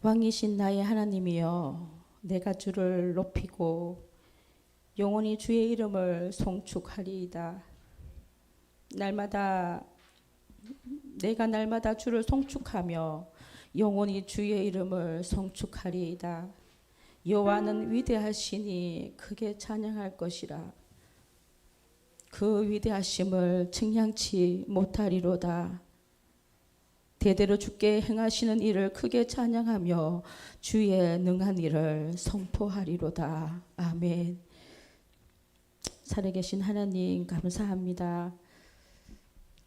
왕이신 나의 하나님이여, 내가 주를 높이고 영원히 주의 이름을 송축하리이다. 내가 날마다 주를 송축하며 영원히 주의 이름을 송축하리이다. 여호와는 위대하시니 크게 찬양할 것이라. 그 위대하심을 측량치 못하리로다. 대대로 주께 행하시는 일을 크게 찬양하며 주의 능한 일을 선포하리로다. 아멘. 살아계신 하나님 감사합니다.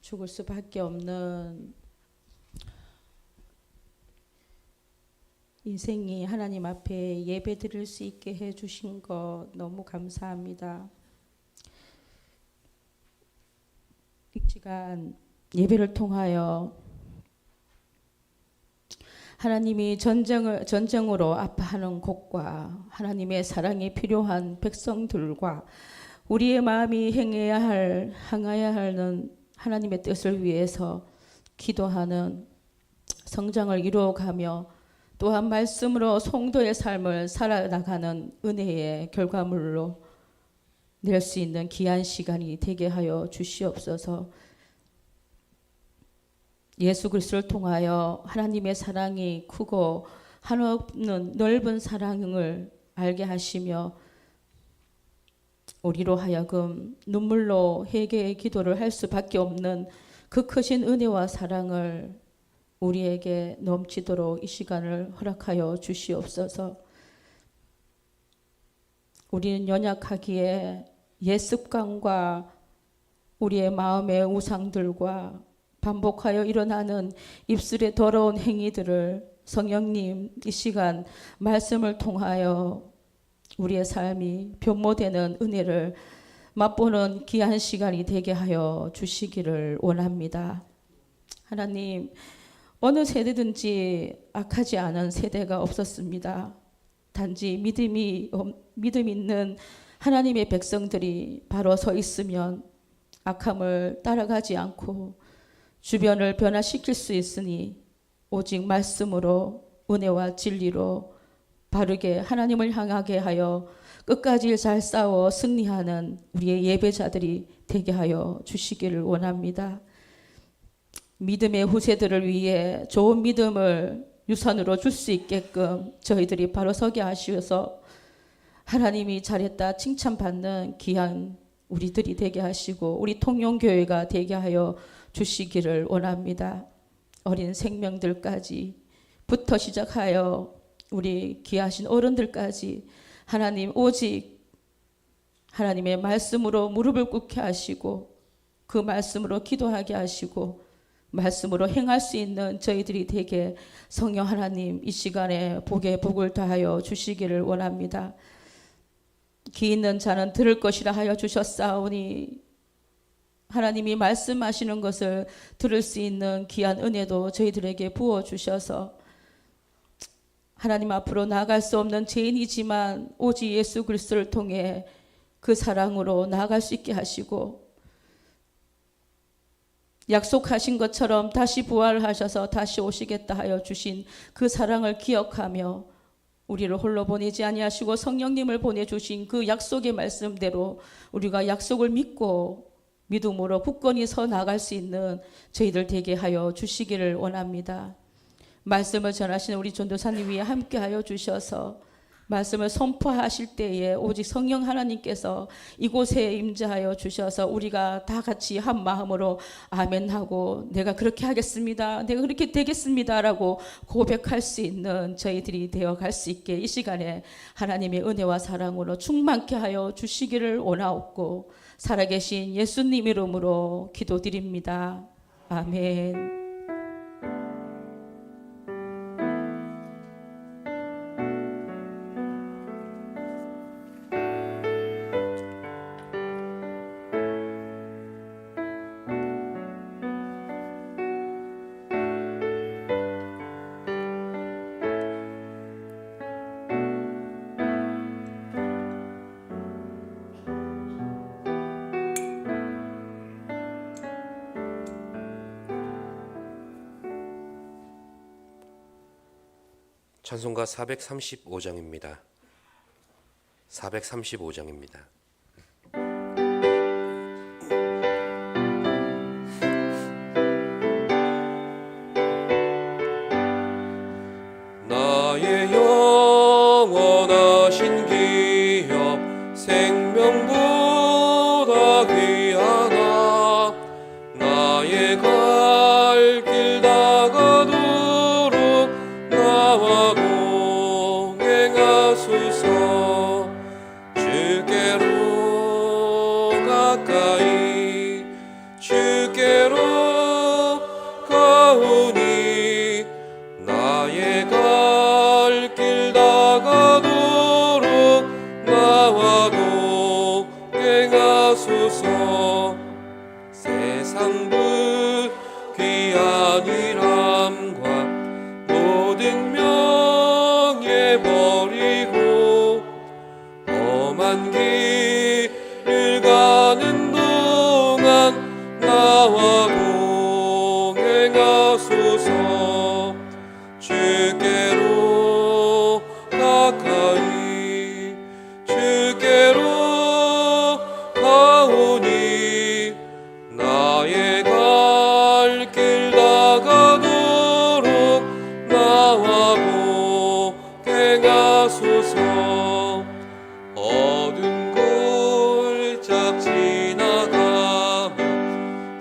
죽을 수밖에 없는 인생이 하나님 앞에 예배 드릴 수 있게 해주신 것 너무 감사합니다. 이 시간 예배를 통하여 하나님이 전쟁으로 아파하는 곳과 하나님의 사랑이 필요한 백성들과 우리의 마음이 향해야 하는 하나님의 뜻을 위해서 기도하는 성장을 이루어가며 또한 말씀으로 성도의 삶을 살아나가는 은혜의 결과물로 낼 수 있는 귀한 시간이 되게 하여 주시옵소서. 예수 그리스도를 통하여 하나님의 사랑이 크고 한없는 넓은 사랑을 알게 하시며 우리로 하여금 눈물로 회개의 기도를 할 수밖에 없는 그 크신 은혜와 사랑을 우리에게 넘치도록 이 시간을 허락하여 주시옵소서. 우리는 연약하기에 옛 습관과 우리의 마음의 우상들과 반복하여 일어나는 입술의 더러운 행위들을 성령님 이 시간 말씀을 통하여 우리의 삶이 변모되는 은혜를 맛보는 귀한 시간이 되게 하여 주시기를 원합니다. 하나님, 어느 세대든지 악하지 않은 세대가 없었습니다. 단지 믿음 있는 하나님의 백성들이 바로 서 있으면 악함을 따라가지 않고 주변을 변화시킬 수 있으니 오직 말씀으로 은혜와 진리로 바르게 하나님을 향하게 하여 끝까지 잘 싸워 승리하는 우리의 예배자들이 되게 하여 주시기를 원합니다. 믿음의 후세들을 위해 좋은 믿음을 유산으로 줄 수 있게끔 저희들이 바로 서게 하시어서 하나님이 잘했다 칭찬받는 귀한 우리들이 되게 하시고 우리 통용교회가 되게 하여 주시기를 원합니다. 어린 생명들까지부터 시작하여 우리 귀하신 어른들까지 하나님 오직 하나님의 말씀으로 무릎을 꿇게 하시고 그 말씀으로 기도하게 하시고 말씀으로 행할 수 있는 저희들이 되게 성령 하나님 이 시간에 복에 복을 더하여 주시기를 원합니다. 귀 있는 자는 들을 것이라 하여 주셨사오니 하나님이 말씀하시는 것을 들을 수 있는 귀한 은혜도 저희들에게 부어주셔서 하나님 앞으로 나아갈 수 없는 죄인이지만 오직 예수 그리스도를 통해 그 사랑으로 나아갈 수 있게 하시고 약속하신 것처럼 다시 부활하셔서 다시 오시겠다 하여 주신 그 사랑을 기억하며 우리를 홀로 보내지 아니하시고 성령님을 보내주신 그 약속의 말씀대로 우리가 약속을 믿고 믿음으로 굳건히 서 나갈 수 있는 저희들 되게 하여 주시기를 원합니다. 말씀을 전하시는 우리 전도사님 위에 함께 하여 주셔서 말씀을 선포하실 때에 오직 성령 하나님께서 이곳에 임재하여 주셔서 우리가 다 같이 한 마음으로 아멘하고 내가 그렇게 하겠습니다. 내가 그렇게 되겠습니다라고 고백할 수 있는 저희들이 되어갈 수 있게 이 시간에 하나님의 은혜와 사랑으로 충만케 하여 주시기를 원하옵고 살아계신 예수님 이름으로 기도드립니다. 아멘. 찬송가 435장입니다. 435장입니다. 나의 영원하신 기업 생명보다 귀하다. 나의 갈 길 다가도록 나와 동행하소서. 주께로 가까이 주께로 가오니 나의 갈 길 다가도록 나와 동행하소서. 세상 불귀한 일함과 모든 명예 버리고 험한 길을 가는 동안 나와 동행하소서. 주께로 가까이 주께로 가오니 나의 갈 길 다가도록 나와 동행하소서. 어두운 골짝 지나가며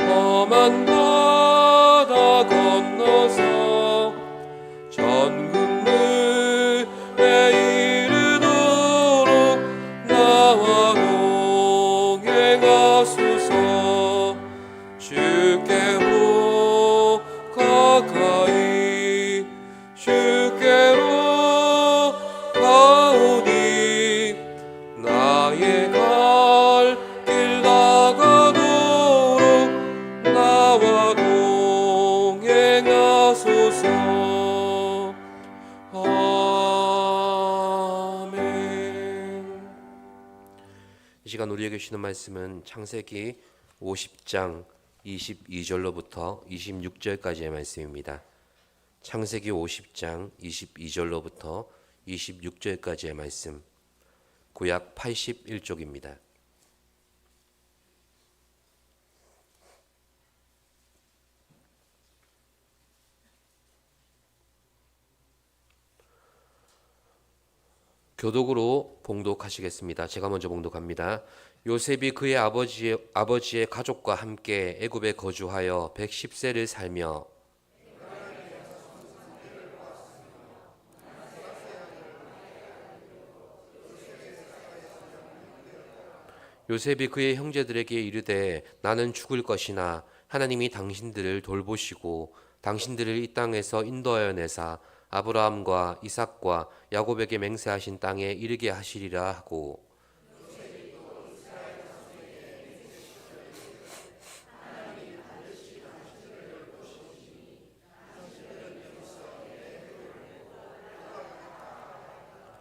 험한 바다 건너서 전국물에 이르도록 나와 동행하소서. 주께로 가까이 주께로 가오니 나의 갈 길 다가도록 나와 동행하소서. 아멘. 이 시간 우리에게 주시는 말씀은 창세기 50장 22절로부터 26절까지의 말씀입니다. 창세기 50장 22절로부터 26절까지의 말씀, 구약 81쪽입니다. 교독으로 봉독하시겠습니다. 제가 먼저 봉독합니다. 요셉이 그의 아버지의 가족과 함께 애굽에 거주하여 110세를 살며 요셉이 그의 형제들에게 이르되 나는 죽을 것이나 하나님이 당신들을 돌보시고 당신들을 이 땅에서 인도하여 내사 아브라함과 이삭과 야곱에게 맹세하신 땅에 이르게 하시리라 하고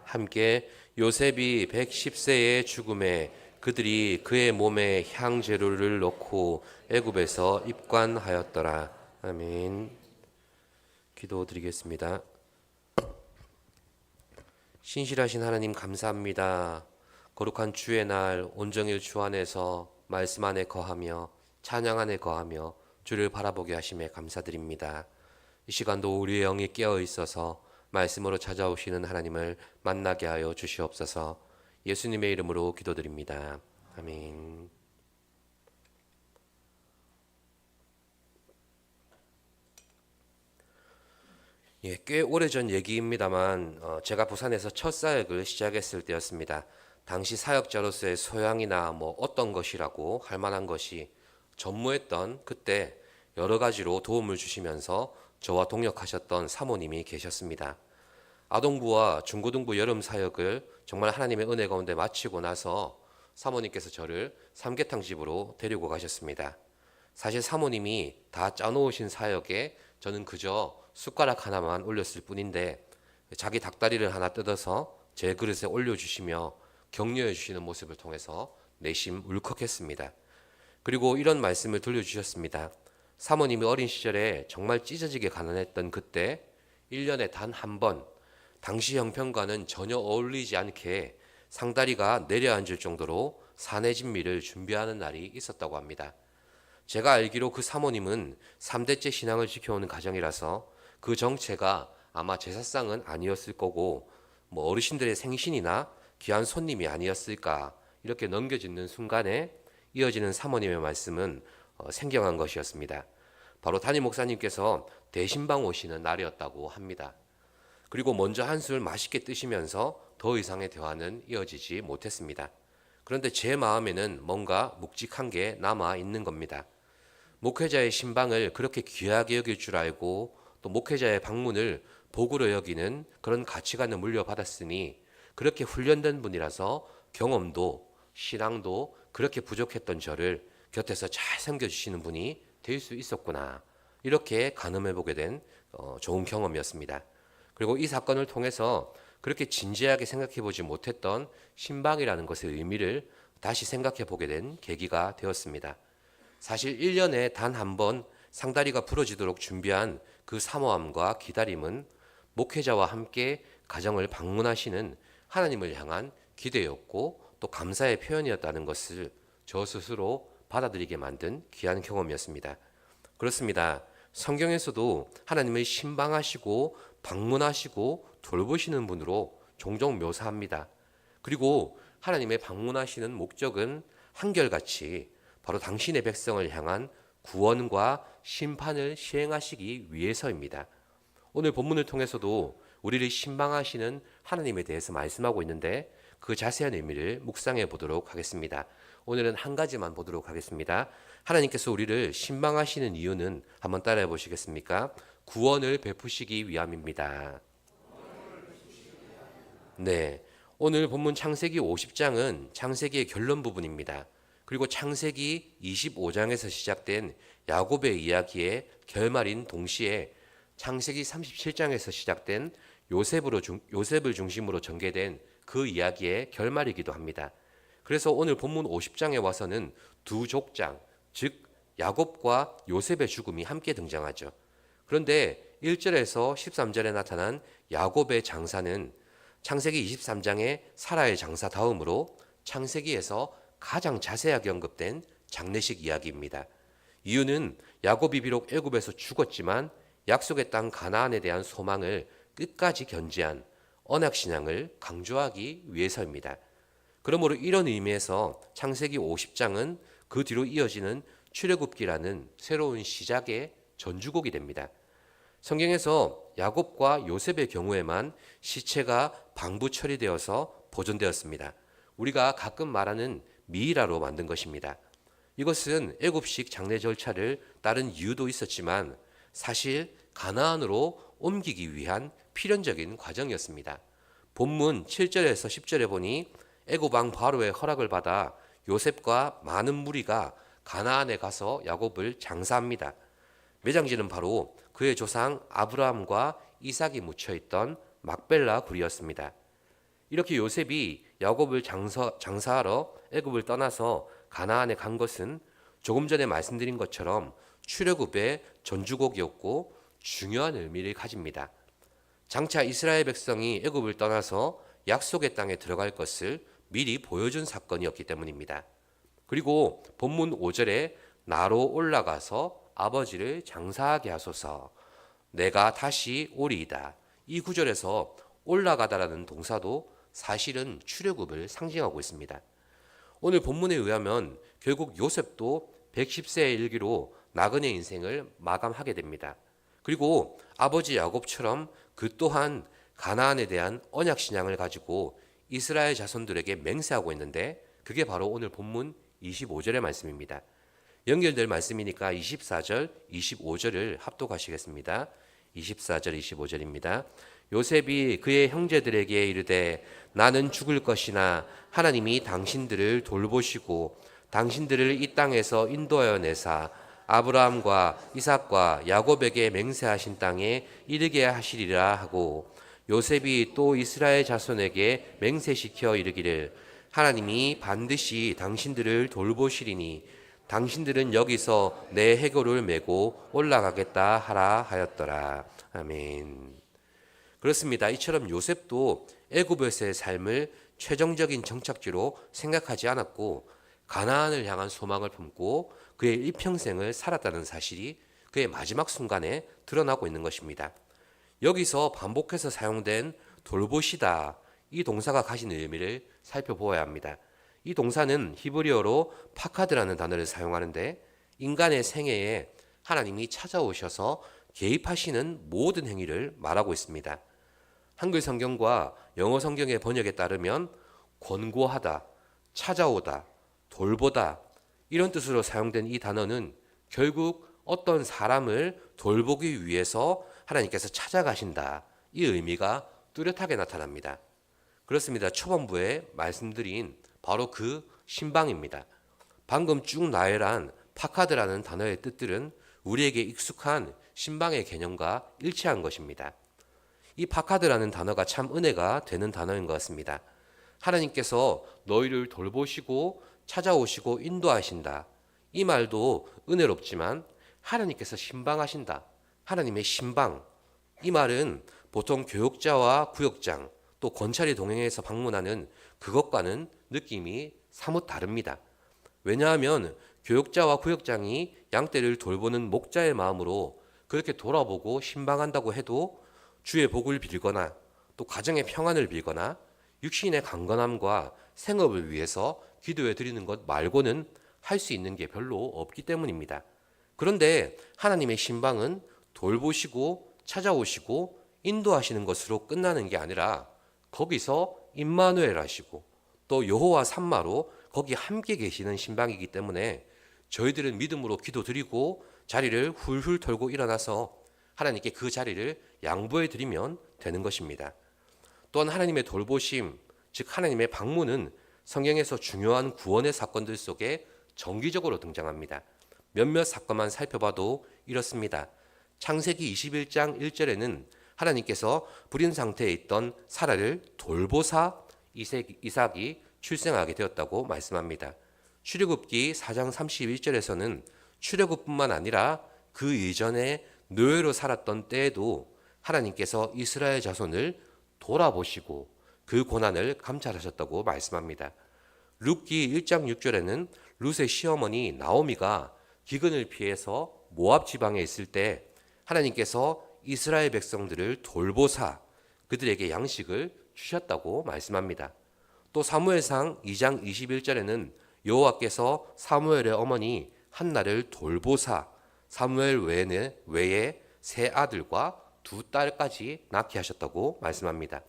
함께 요셉이 110세의 죽음에 그들이 그의 몸에 향재료를 넣고 애굽에서 입관하였더라. 아멘. 기도드리겠습니다. 신실하신 하나님 감사합니다. 거룩한 주의 날 온정일 주 안에서 말씀 안에 거하며 찬양 안에 거하며 주를 바라보게 하심에 감사드립니다. 이 시간도 우리의 영이 깨어 있어서 말씀으로 찾아오시는 하나님을 만나게 하여 주시옵소서. 예수님의 이름으로 기도드립니다. 아멘. 꽤 오래전 얘기입니다만 제가 부산에서 첫 사역을 시작했을 때였습니다. 당시 사역자로서의 소양이나 어떤 것이라고 할 만한 것이 전무했던 그때 여러 가지로 도움을 주시면서 저와 동역하셨던 사모님이 계셨습니다. 아동부와 중고등부 여름 사역을 정말 하나님의 은혜 가운데 마치고 나서 사모님께서 저를 삼계탕 집으로 데리고 가셨습니다. 사실 사모님이 다 짜놓으신 사역에 저는 그저 숟가락 하나만 올렸을 뿐인데 자기 닭다리를 하나 뜯어서 제 그릇에 올려주시며 격려해 주시는 모습을 통해서 내심 울컥했습니다. 그리고 이런 말씀을 들려주셨습니다. 사모님이 어린 시절에 정말 찢어지게 가난했던 그때 1년에 단 한 번 당시 형편과는 전혀 어울리지 않게 상다리가 내려앉을 정도로 산해진미를 준비하는 날이 있었다고 합니다. 제가 알기로 그 사모님은 3대째 신앙을 지켜오는 가정이라서 그 정체가 아마 제사상은 아니었을 거고 뭐 어르신들의 생신이나 귀한 손님이 아니었을까 이렇게 넘겨짓는 순간에 이어지는 사모님의 말씀은 생경한 것이었습니다. 바로 담임 목사님께서 대신방 오시는 날이었다고 합니다. 그리고 먼저 한술 맛있게 뜨시면서 더 이상의 대화는 이어지지 못했습니다. 그런데 제 마음에는 뭔가 묵직한 게 남아 있는 겁니다. 목회자의 신방을 그렇게 귀하게 여길 줄 알고 또 목회자의 방문을 복으로 여기는 그런 가치관을 물려받았으니 그렇게 훈련된 분이라서 경험도 신앙도 그렇게 부족했던 저를 곁에서 잘 섬겨주시는 분이 될 수 있었구나. 이렇게 가늠해보게 된 좋은 경험이었습니다. 그리고 이 사건을 통해서 그렇게 진지하게 생각해보지 못했던 신방이라는 것의 의미를 다시 생각해보게 된 계기가 되었습니다. 사실 1년에 단 한 번 상다리가 부러지도록 준비한 그 사모함과 기다림은 목회자와 함께 가정을 방문하시는 하나님을 향한 기대였고 또 감사의 표현이었다는 것을 저 스스로 받아들이게 만든 귀한 경험이었습니다. 그렇습니다. 성경에서도 하나님을 신방하시고 방문하시고 돌보시는 분으로 종종 묘사합니다. 그리고 하나님의 방문하시는 목적은 한결같이 바로 당신의 백성을 향한 구원과 심판을 시행하시기 위해서입니다. 오늘 본문을 통해서도 우리를 신방하시는 하나님에 대해서 말씀하고 있는데 그 자세한 의미를 묵상해 보도록 하겠습니다. 오늘은 한 가지만 보도록 하겠습니다. 하나님께서 우리를 신방하시는 이유는 한번 따라해 보시겠습니까? 구원을 베푸시기 위함입니다. 네, 오늘 본문 창세기 50장은 창세기의 결론 부분입니다. 그리고 창세기 25장에서 시작된 야곱의 이야기의 결말인 동시에 창세기 37장에서 시작된 요셉을 중심으로 전개된 그 이야기의 결말이기도 합니다. 그래서 오늘 본문 50장에 와서는 두 족장, 즉 야곱과 요셉의 죽음이 함께 등장하죠. 그런데 1절에서 13절에 나타난 야곱의 장사는 창세기 23장의 사라의 장사 다음으로 창세기에서 가장 자세하게 언급된 장례식 이야기입니다. 이유는 야곱이 비록 애굽에서 죽었지만 약속의 땅 가나안에 대한 소망을 끝까지 견지한 언약신앙을 강조하기 위해서입니다. 그러므로 이런 의미에서 창세기 50장은 그 뒤로 이어지는 출애굽기라는 새로운 시작의 전주곡이 됩니다. 성경에서 야곱과 요셉의 경우에만 시체가 방부 처리되어서 보존되었습니다. 우리가 가끔 말하는 미이라로 만든 것입니다. 이것은 애굽식 장례 절차를 따른 이유도 있었지만 사실 가나안으로 옮기기 위한 필연적인 과정이었습니다. 본문 7절에서 10절에 보니 애굽 왕 바로의 허락을 받아 요셉과 많은 무리가 가나안에 가서 야곱을 장사합니다. 매장지는 바로 그의 조상 아브라함과 이삭이 묻혀있던 막벨라 굴이었습니다. 이렇게 요셉이 야곱을 장사하러 애굽을 떠나서 가나안에 간 것은 조금 전에 말씀드린 것처럼 출애굽의 전주곡이었고 중요한 의미를 가집니다. 장차 이스라엘 백성이 애굽을 떠나서 약속의 땅에 들어갈 것을 미리 보여준 사건이었기 때문입니다. 그리고 본문 5절에 나로 올라가서 아버지를 장사하게 하소서 내가 다시 오리이다. 이 구절에서 올라가다라는 동사도 사실은 출애굽을 상징하고 있습니다. 오늘 본문에 의하면 결국 요셉도 110세의 일기로 나그네 인생을 마감하게 됩니다. 그리고 아버지 야곱처럼 그 또한 가나안에 대한 언약 신앙을 가지고 이스라엘 자손들에게 맹세하고 있는데 그게 바로 오늘 본문 25절의 말씀입니다. 연결될 말씀이니까 24절, 25절을 합독하시겠습니다. 24절, 25절입니다. 요셉이 그의 형제들에게 이르되 나는 죽을 것이나 하나님이 당신들을 돌보시고 당신들을 이 땅에서 인도하여 내사 아브라함과 이삭과 야곱에게 맹세하신 땅에 이르게 하시리라 하고 요셉이 또 이스라엘 자손에게 맹세시켜 이르기를 하나님이 반드시 당신들을 돌보시리니 당신들은 여기서 내 해골을 메고 올라가겠다 하라 하였더라. 아멘. 그렇습니다. 이처럼 요셉도 애굽에서의 삶을 최종적인 정착지로 생각하지 않았고 가나안을 향한 소망을 품고 그의 일평생을 살았다는 사실이 그의 마지막 순간에 드러나고 있는 것입니다. 여기서 반복해서 사용된 돌보시다 이 동사가 가진 의미를 살펴보아야 합니다. 이 동사는 히브리어로 파카드라는 단어를 사용하는데 인간의 생애에 하나님이 찾아오셔서 개입하시는 모든 행위를 말하고 있습니다. 한글 성경과 영어 성경의 번역에 따르면 권고하다, 찾아오다, 돌보다 이런 뜻으로 사용된 이 단어는 결국 어떤 사람을 돌보기 위해서 하나님께서 찾아가신다. 이 의미가 뚜렷하게 나타납니다. 그렇습니다. 초반부에 말씀드린 바로 그 신방입니다. 방금 쭉 나열한 파카드라는 단어의 뜻들은 우리에게 익숙한 신방의 개념과 일치한 것입니다. 이 파카드라는 단어가 참 은혜가 되는 단어인 것 같습니다. 하나님께서 너희를 돌보시고 찾아오시고 인도하신다. 이 말도 은혜롭지만 하나님께서 신방하신다. 하나님의 신방. 이 말은 보통 교역자와 구역장 또 권찰이 동행해서 방문하는 그것과는 느낌이 사뭇 다릅니다. 왜냐하면 교역자와 구역장이 양떼를 돌보는 목자의 마음으로 그렇게 돌아보고 신방한다고 해도 주의 복을 빌거나 또 가정의 평안을 빌거나 육신의 강건함과 생업을 위해서 기도해 드리는 것 말고는 할 수 있는 게 별로 없기 때문입니다. 그런데 하나님의 신방은 돌보시고 찾아오시고 인도하시는 것으로 끝나는 게 아니라 거기서 임마누엘 하시고 또 여호와 삼마로 거기 함께 계시는 신방이기 때문에 저희들은 믿음으로 기도드리고 자리를 훌훌 털고 일어나서 하나님께 그 자리를 양보해 드리면 되는 것입니다. 또한 하나님의 돌보심, 즉 하나님의 방문은 성경에서 중요한 구원의 사건들 속에 정기적으로 등장합니다. 몇몇 사건만 살펴봐도 이렇습니다. 창세기 21장 1절에는 하나님께서 불인 상태에 있던 사라를 돌보사 이삭이 출생하게 되었다고 말씀합니다. 출애굽기 4장 31절에서는 출애굽뿐만 아니라 그 이전에 노예로 살았던 때에도 하나님께서 이스라엘 자손을 돌아보시고 그 고난을 감찰하셨다고 말씀합니다. 룻기 1장 6절에는 룻의 시어머니 나오미가 기근을 피해서 모압 지방에 있을 때 하나님께서 이스라엘 백성들을 돌보사 그들에게 양식을 주셨다고 말씀합니다. 또 사무엘상 2장 21절에는 여호와께서 사무엘의 어머니 한나를 돌보사 사무엘 외에 세 아들과 두 딸까지 낳게 하셨다고 말씀합니다.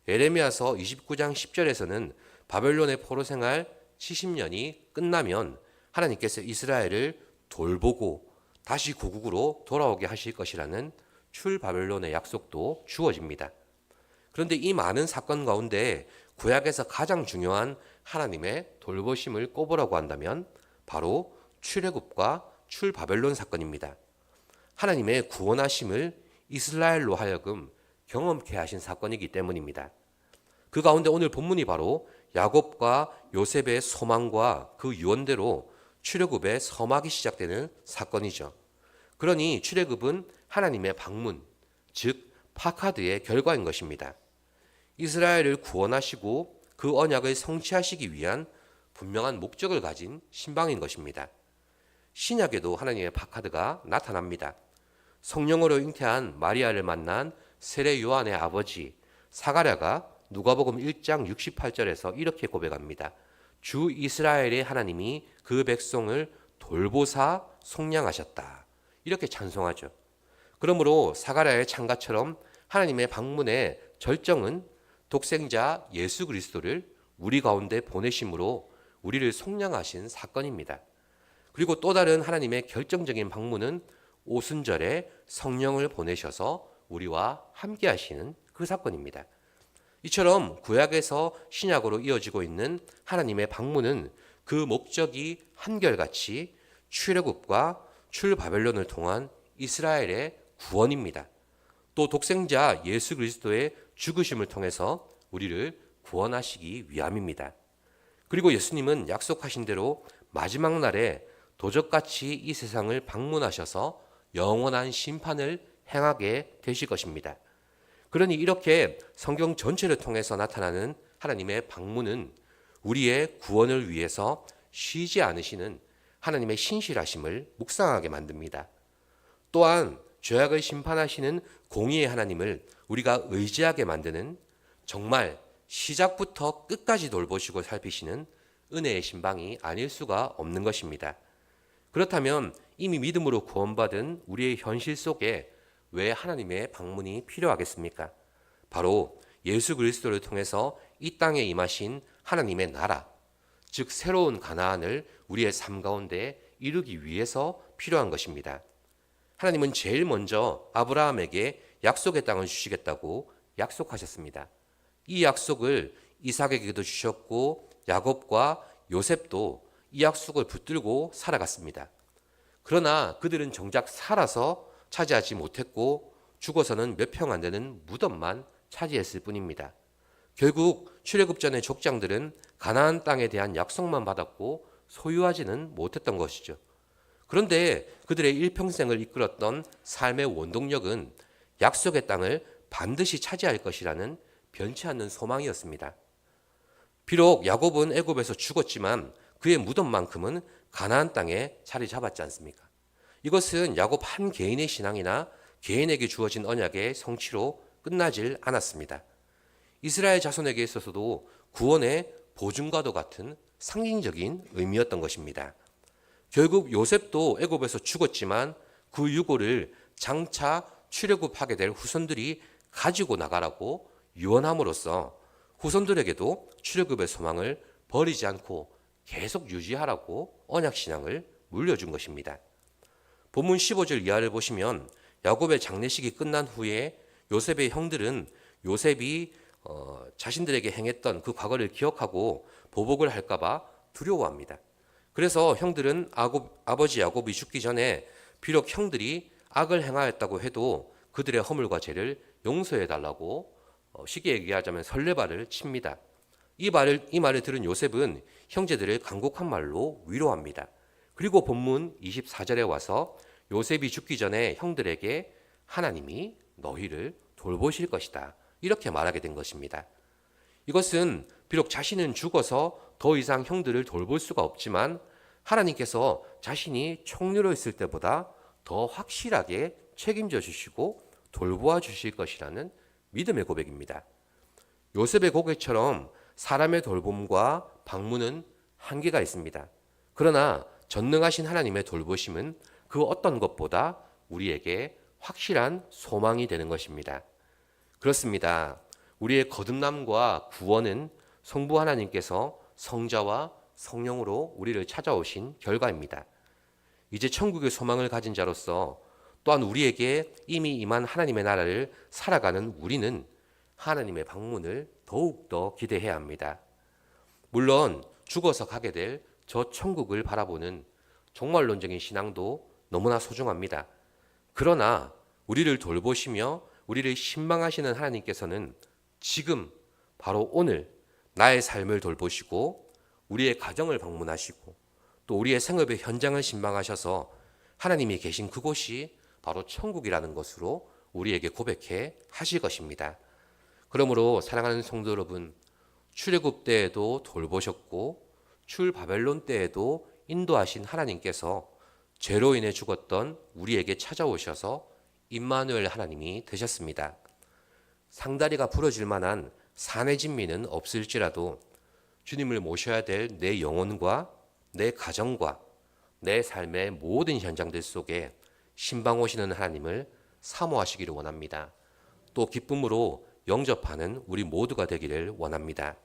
예레미야서 29장 10절에서는 바벨론의 포로 생활 70년이 끝나면 하나님께서 이스라엘을 돌보고 다시 고국으로 돌아오게 하실 것이라는 출바벨론의 약속도 주어집니다. 그런데 이 많은 사건 가운데 구약에서 가장 중요한 하나님의 돌보심을 꼽으라고 한다면 바로 출애굽과 출바벨론 사건입니다. 하나님의 구원하심을 이스라엘로 하여금 경험케 하신 사건이기 때문입니다. 그 가운데 오늘 본문이 바로 야곱과 요셉의 소망과 그 유언대로 출애굽의 서막이 시작되는 사건이죠. 그러니 출애굽은 하나님의 방문, 즉 파카드의 결과인 것입니다. 이스라엘을 구원하시고 그 언약을 성취하시기 위한 분명한 목적을 가진 신방인 것입니다. 신약에도 하나님의 파카드가 나타납니다. 성령으로 잉태한 마리아를 만난 세례 요한의 아버지 사가랴가 누가복음 1장 68절에서 이렇게 고백합니다. 주 이스라엘의 하나님이 그 백성을 돌보사 속량하셨다. 이렇게 찬송하죠. 그러므로 사가랴의 창가처럼 하나님의 방문의 절정은 독생자 예수 그리스도를 우리 가운데 보내심으로 우리를 속량하신 사건입니다. 그리고 또 다른 하나님의 결정적인 방문은 오순절에 성령을 보내셔서 우리와 함께 하시는 그 사건입니다. 이처럼 구약에서 신약으로 이어지고 있는 하나님의 방문은 그 목적이 한결같이 출애굽과 출바벨론을 통한 이스라엘의 구원입니다. 또 독생자 예수 그리스도의 죽으심을 통해서 우리를 구원하시기 위함입니다. 그리고 예수님은 약속하신 대로 마지막 날에 도적같이 이 세상을 방문하셔서 영원한 심판을 행하게 되실 것입니다. 그러니 이렇게 성경 전체를 통해서 나타나는 하나님의 방문은 우리의 구원을 위해서 쉬지 않으시는 하나님의 신실하심을 묵상하게 만듭니다. 또한 죄악을 심판하시는 공의의 하나님을 우리가 의지하게 만드는, 정말 시작부터 끝까지 돌보시고 살피시는 은혜의 신방이 아닐 수가 없는 것입니다. 그렇다면 이미 믿음으로 구원받은 우리의 현실 속에 왜 하나님의 방문이 필요하겠습니까? 바로 예수 그리스도를 통해서 이 땅에 임하신 하나님의 나라, 즉 새로운 가나안을 우리의 삶 가운데 이루기 위해서 필요한 것입니다. 하나님은 제일 먼저 아브라함에게 약속의 땅을 주시겠다고 약속하셨습니다. 이 약속을 이삭에게도 주셨고 야곱과 요셉도 이 약속을 붙들고 살아갔습니다. 그러나 그들은 정작 살아서 차지하지 못했고 죽어서는 몇 평 안 되는 무덤만 차지했을 뿐입니다. 결국 출애굽 전의 족장들은 가나안 땅에 대한 약속만 받았고 소유하지는 못했던 것이죠. 그런데 그들의 일평생을 이끌었던 삶의 원동력은 약속의 땅을 반드시 차지할 것이라는 변치 않는 소망이었습니다. 비록 야곱은 애굽에서 죽었지만 그의 무덤만큼은 가나안 땅에 자리 잡았지 않습니까? 이것은 야곱 한 개인의 신앙이나 개인에게 주어진 언약의 성취로 끝나질 않았습니다. 이스라엘 자손에게 있어서도 구원의 보증과도 같은 상징적인 의미였던 것입니다. 결국 요셉도 애굽에서 죽었지만 그 유고를 장차 출애굽하게 될 후손들이 가지고 나가라고 유언함으로써 후손들에게도 출애굽의 소망을 버리지 않고 계속 유지하라고 언약신앙을 물려준 것입니다. 본문 15절 이하를 보시면 야곱의 장례식이 끝난 후에 요셉의 형들은 요셉이 자신들에게 행했던 그 과거를 기억하고 보복을 할까 봐 두려워합니다. 그래서 형들은 아버지 야곱이 죽기 전에 비록 형들이 악을 행하였다고 해도 그들의 허물과 죄를 용서해 달라고 쉽게 얘기하자면 설레발을 칩니다. 이 말을 들은 요셉은 형제들을 간곡한 말로 위로합니다. 그리고 본문 24절에 와서 요셉이 죽기 전에 형들에게 하나님이 너희를 돌보실 것이다, 이렇게 말하게 된 것입니다. 이것은 비록 자신은 죽어서 더 이상 형들을 돌볼 수가 없지만 하나님께서 자신이 총리로 있을 때보다 더 확실하게 책임져 주시고 돌보아 주실 것이라는 믿음의 고백입니다. 요셉의 고백처럼 사람의 돌봄과 방문은 한계가 있습니다. 그러나 전능하신 하나님의 돌보심은 그 어떤 것보다 우리에게 확실한 소망이 되는 것입니다. 그렇습니다. 우리의 거듭남과 구원은 성부 하나님께서 성자와 성령으로 우리를 찾아오신 결과입니다. 이제 천국의 소망을 가진 자로서 또한 우리에게 이미 임한 하나님의 나라를 살아가는 우리는 하나님의 방문을 더욱더 기대해야 합니다. 물론 죽어서 가게 될 저 천국을 바라보는 종말론적인 신앙도 너무나 소중합니다. 그러나 우리를 돌보시며 우리를 신방하시는 하나님께서는 지금 바로 오늘 나의 삶을 돌보시고 우리의 가정을 방문하시고 또 우리의 생업의 현장을 신방하셔서 하나님이 계신 그곳이 바로 천국이라는 것으로 우리에게 고백해 하실 것입니다. 그러므로 사랑하는 성도 여러분, 출애굽 때에도 돌보셨고 출바벨론 때에도 인도하신 하나님께서 죄로 인해 죽었던 우리에게 찾아오셔서 임마누엘 하나님이 되셨습니다. 상다리가 부러질 만한 산의 진미는 없을지라도 주님을 모셔야 될 내 영혼과 내 가정과 내 삶의 모든 현장들 속에 신방 오시는 하나님을 사모하시기를 원합니다. 또 기쁨으로 영접하는 우리 모두가 되기를 원합니다.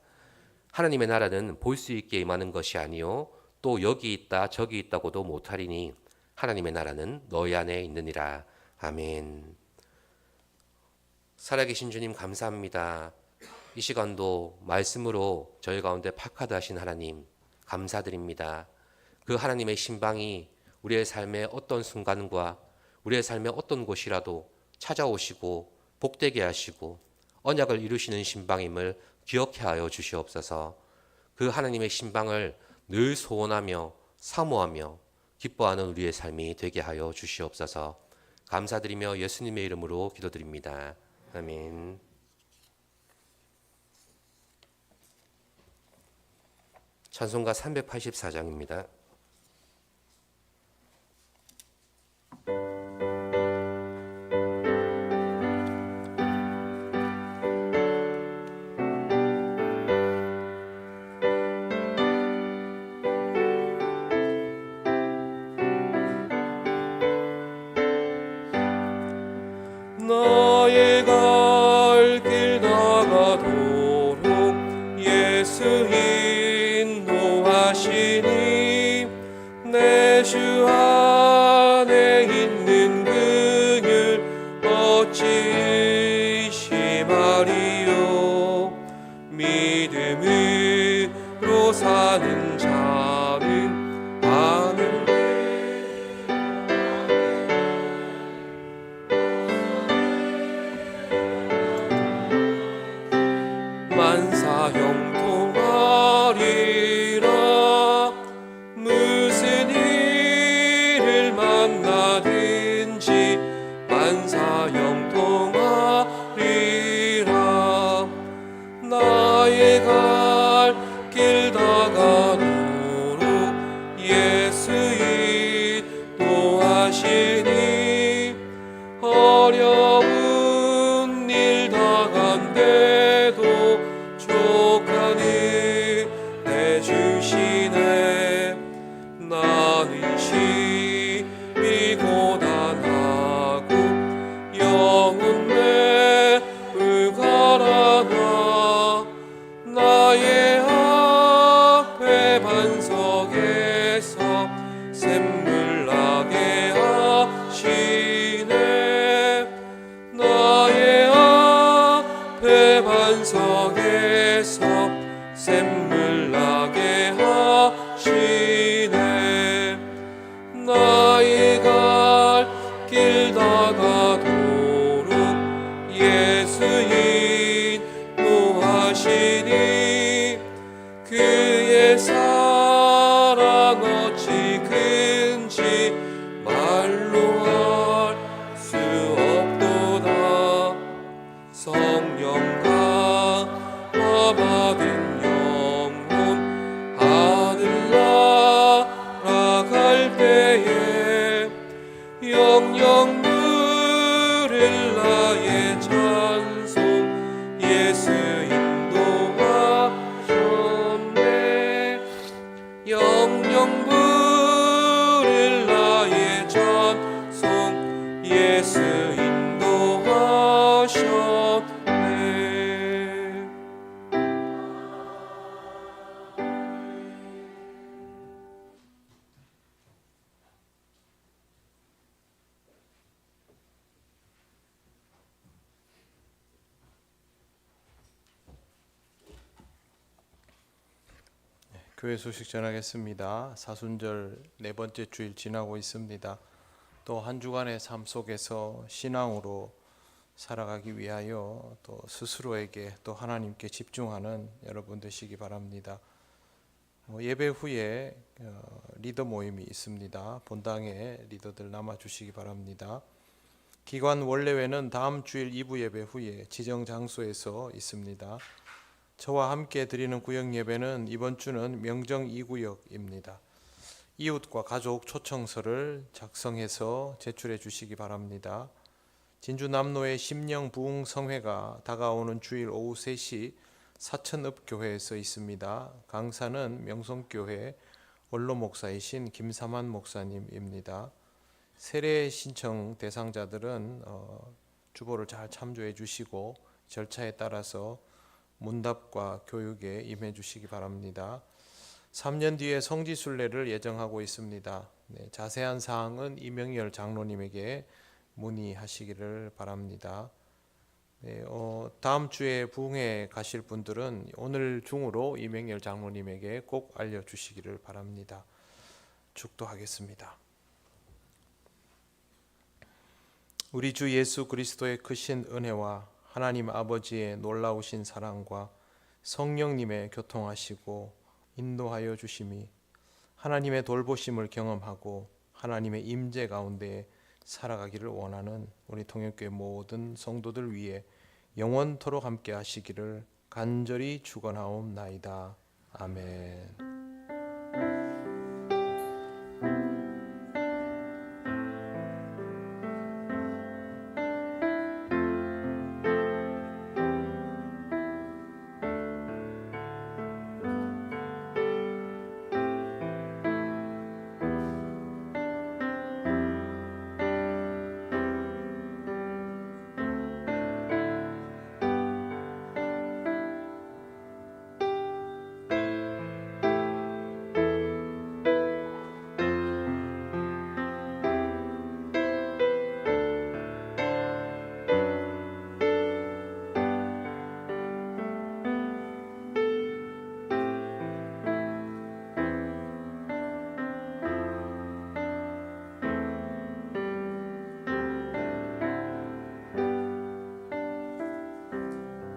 하나님의 나라는 볼 수 있게 임하는 것이 아니요 또 여기 있다 저기 있다고도 못하리니 하나님의 나라는 너희 안에 있느니라. 아멘. 살아계신 주님 감사합니다. 이 시간도 말씀으로 저희 가운데 파카드 하신 하나님 감사드립니다. 그 하나님의 신방이 우리의 삶의 어떤 순간과 우리의 삶의 어떤 곳이라도 찾아오시고 복되게 하시고 언약을 이루시는 신방임을 기억해 하여 주시옵소서. 그 하나님의 신방을 늘 소원하며 사모하며 기뻐하는 우리의 삶이 되게 하여 주시옵소서. 감사드리며 예수님의 이름으로 기도드립니다. 아멘. 찬송가 384장입니다. 나의 갈 길 나가도록 예수 인도하시니 내 주 안에 있는 그늘 어찌 의심하리요. 믿음으로 사는 자는 아는 만사 형통하리라. 무슨 일을 만나든지 만사 형통하리라. 나의 갈 길 다가도록 예수 인도하시니 어려운 일 다간대도 족한 은혜 주시네. 나는 심히 고단하고 영혼 매우 가라나. 나의 앞에 반석에서 샘물 나게 하시네. 나의 앞에 반석에서 샘물 나게 하시네. 나의 갈 길 다가도록 예수 인도하시니 그의 사랑 어찌 큰지 말로 할 수 없도다. 성령과 받은 영혼 하늘 날아갈 때에 영영 부를 나의 찬송 예수 인도하셨네. 영영 부를 나의 찬송 예수 인도하셨네. 교회 소식 전하겠습니다. 사순절 네 번째 주일 지나고 있습니다. 또 한 주간의 삶 속에서 신앙으로 살아가기 위하여 또 스스로에게 또 하나님께 집중하는 여러분 되시기 바랍니다. 예배 후에 리더 모임이 있습니다. 본당에 리더들 남아주시기 바랍니다. 기관 원래회는 다음 주일 2부 예배 후에 지정 장소에서 있습니다. 저와 함께 드리는 구역 예배는 이번 주는 명정 2구역입니다. 이웃과 가족 초청서를 작성해서 제출해 주시기 바랍니다. 진주 남로의 심령 부흥 성회가 다가오는 주일 오후 3시 사천읍교회에서 있습니다. 강사는 명성교회 원로 목사이신 김삼환 목사님입니다. 세례 신청 대상자들은 주보를 잘 참조해 주시고 절차에 따라서 문답과 교육에 임해 주시기 바랍니다. 3년 뒤에 성지순례를 예정하고 있습니다. 자세한 사항은 이명열 장로님에게 문의하시기를 바랍니다. 다음 주에 부흥회 가실 분들은 오늘 중으로 이명열 장로님에게 꼭 알려주시기를 바랍니다. 축도하겠습니다. 우리 주 예수 그리스도의 크신 은혜와 하나님 아버지의 놀라우신 사랑과 성령님의 교통하시고 인도하여 주심이 하나님의 돌보심을 경험하고 하나님의 임재 가운데 살아가기를 원하는 우리 통역교회 모든 성도들 위해 영원토록 함께 하시기를 간절히 축원하옵나이다. 아멘.